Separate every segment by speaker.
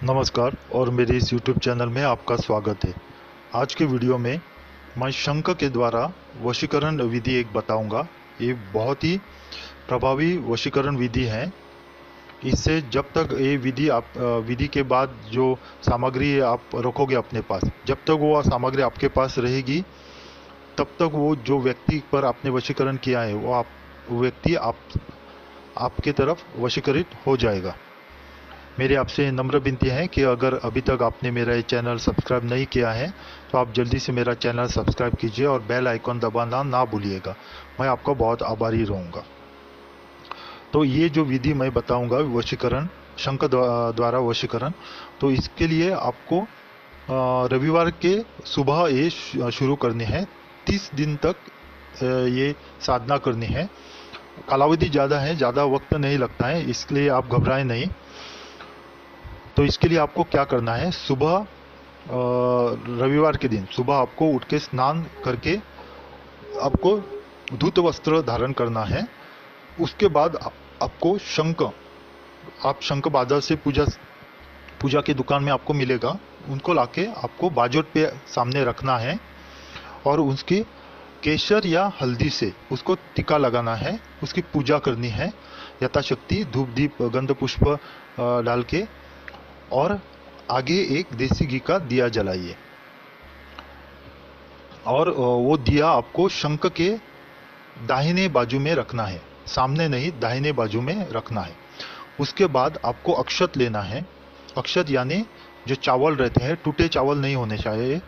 Speaker 1: नमस्कार और मेरे इस YouTube चैनल में आपका स्वागत है। आज के वीडियो में मैं शंख के द्वारा वशीकरण विधि एक बताऊंगा। ये बहुत ही प्रभावी वशीकरण विधि है। इससे जब तक ये विधि विधि के बाद जो सामग्री आप रखोगे अपने पास, जब तक वो सामग्री आपके पास रहेगी तब तक वो जो व्यक्ति पर आपने वशीकरण किया है वो व्यक्ति आपके तरफ वशीकृत हो जाएगा। मेरी आपसे नम्र विनती है कि अगर अभी तक आपने मेरा ये चैनल सब्सक्राइब नहीं किया है तो आप जल्दी से मेरा चैनल सब्सक्राइब कीजिए और बेल आइकॉन दबाना ना भूलिएगा। मैं आपका बहुत आभारी रहूँगा। तो ये जो विधि मैं बताऊंगा वशीकरण, शंख द्वारा वशीकरण, तो इसके लिए आपको रविवार के सुबह ये शुरू करनी है। 30 दिन तक ये साधना करनी है। कालावधि ज़्यादा है, ज़्यादा वक्त नहीं लगता है, इसलिए आप घबराएं नहीं। तो इसके लिए आपको क्या करना है, सुबह रविवार के दिन सुबह आपको उठ के स्नान करके आपको धूत वस्त्र धारण करना है। उसके बाद आपको आप शंख बाजार से पूजा की दुकान में आपको मिलेगा, उनको लाके आपको बाजोट पे सामने रखना है और उसकी केसर या हल्दी से उसको टीका लगाना है, उसकी पूजा करनी है यथाशक्ति, धूप दीप गंध पुष्प डाल के, और आगे एक देसी घी का दिया जलाइए और वो दिया आपको शंख के दाहिने बाजू में रखना है, सामने नहीं दाहिने बाजू में रखना है। उसके बाद आपको अक्षत लेना है। अक्षत यानी जो चावल रहते हैं, टूटे चावल नहीं होने चाहिए।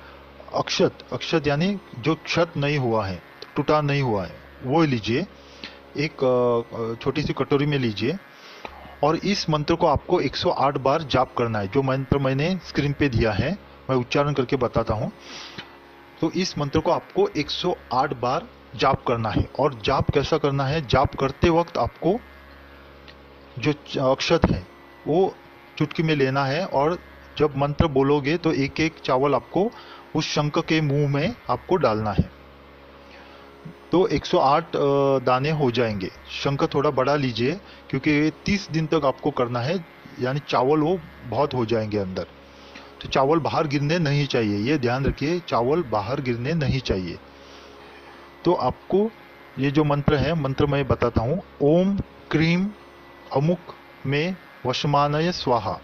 Speaker 1: अक्षत यानी जो क्षत नहीं हुआ है, टूटा नहीं हुआ है, वो लीजिए। एक छोटी सी कटोरी में लीजिए और इस मंत्र को आपको 108 बार जाप करना है। जो मंत्र मैंने स्क्रीन पे दिया है मैं उच्चारण करके बताता हूँ। तो इस मंत्र को आपको 108 बार जाप करना है। और जाप कैसा करना है, जाप करते वक्त आपको जो अक्षत है वो चुटकी में लेना है और जब मंत्र बोलोगे तो एक एक चावल आपको उस शंख के मुंह में आपको डालना है। तो 108 दाने हो जाएंगे। शंख थोड़ा बड़ा लीजिए क्योंकि 30 दिन तक आपको करना है, यानी चावल वो बहुत हो जाएंगे अंदर। तो चावल बाहर गिरने नहीं चाहिए, ये ध्यान रखिए, चावल बाहर गिरने नहीं चाहिए। तो आपको ये जो मंत्र है, मंत्र मैं बताता हूँ। ओम क्रीम अमुक में वशमानय स्वाहा।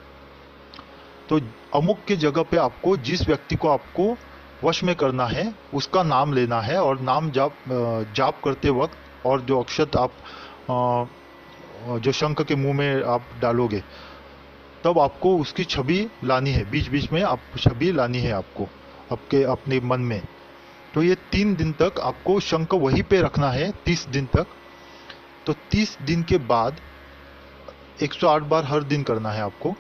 Speaker 1: तो अमुक के जगह पे आपको जिस व्यक्ति को आपको वश में करना है उसका नाम लेना है और नाम जाप करते वक्त, और जो अक्षत आप जो शंख के मुंह में आप डालोगे तब आपको उसकी छवि लानी है, बीच बीच में आप छवि लानी है आपको आपके अपने मन में। तो ये 3 दिन तक आपको शंख वहीं पे रखना है, 30 दिन तक। तो 30 दिन के बाद 108 बार हर दिन करना है आपको।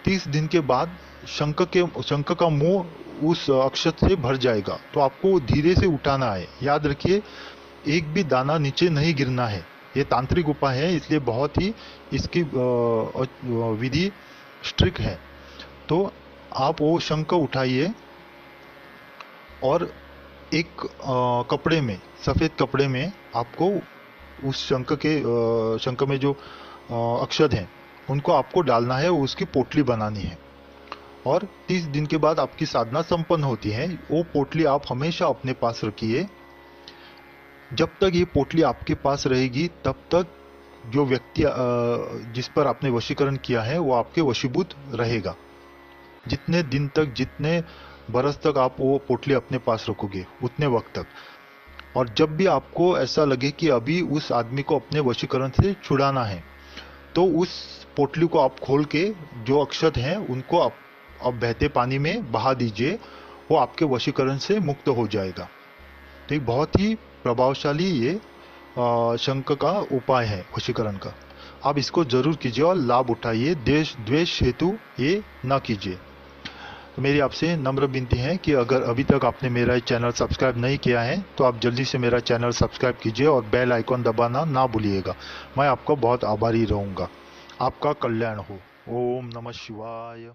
Speaker 1: 30 दिन के बाद शंख का मुंह उस अक्षत से भर जाएगा। तो आपको धीरे से उठाना है। याद रखिए, एक भी दाना नीचे नहीं गिरना है। ये तांत्रिक उपाय है, इसलिए बहुत ही इसकी विधि स्ट्रिक्ट है। तो आप वो शंख उठाइए और एक कपड़े में, सफ़ेद कपड़े में आपको उस शंख में जो अक्षत हैं उनको आपको डालना है, उसकी पोटली बनानी है। और 30 दिन के बाद आपकी साधना संपन्न होती है। वो पोटली आप हमेशा अपने पास रखिए। जब तक ये पोटली आपके पास रहेगी तब तक जो व्यक्ति जिस पर आपने वशीकरण किया है वो आपके वशीभूत रहेगा। जितने दिन तक, जितने बरस तक आप वो पोटली अपने पास रखोगे उतने वक्त तक। और जब भी आपको ऐसा लगे कि अभी उस आदमी को अपने वशीकरण से छुड़ाना है तो उस पोटली को आप खोल के जो अक्षत हैं उनको आप बहते पानी में बहा दीजिए, वो आपके वशीकरण से मुक्त हो जाएगा। तो एक बहुत ही प्रभावशाली ये शंख का उपाय है वशीकरण का। आप इसको जरूर कीजिए और लाभ उठाइए। देश द्वेष हेतु ये ना कीजिए। तो मेरी आपसे नम्र विनती है कि अगर अभी तक आपने मेरा चैनल सब्सक्राइब नहीं किया है तो आप जल्दी से मेरा चैनल सब्सक्राइब कीजिए और बेल आइकॉन दबाना ना भूलिएगा। मैं आपका बहुत आभारी रहूँगा। आपका कल्याण हो। ओम नमः शिवाय।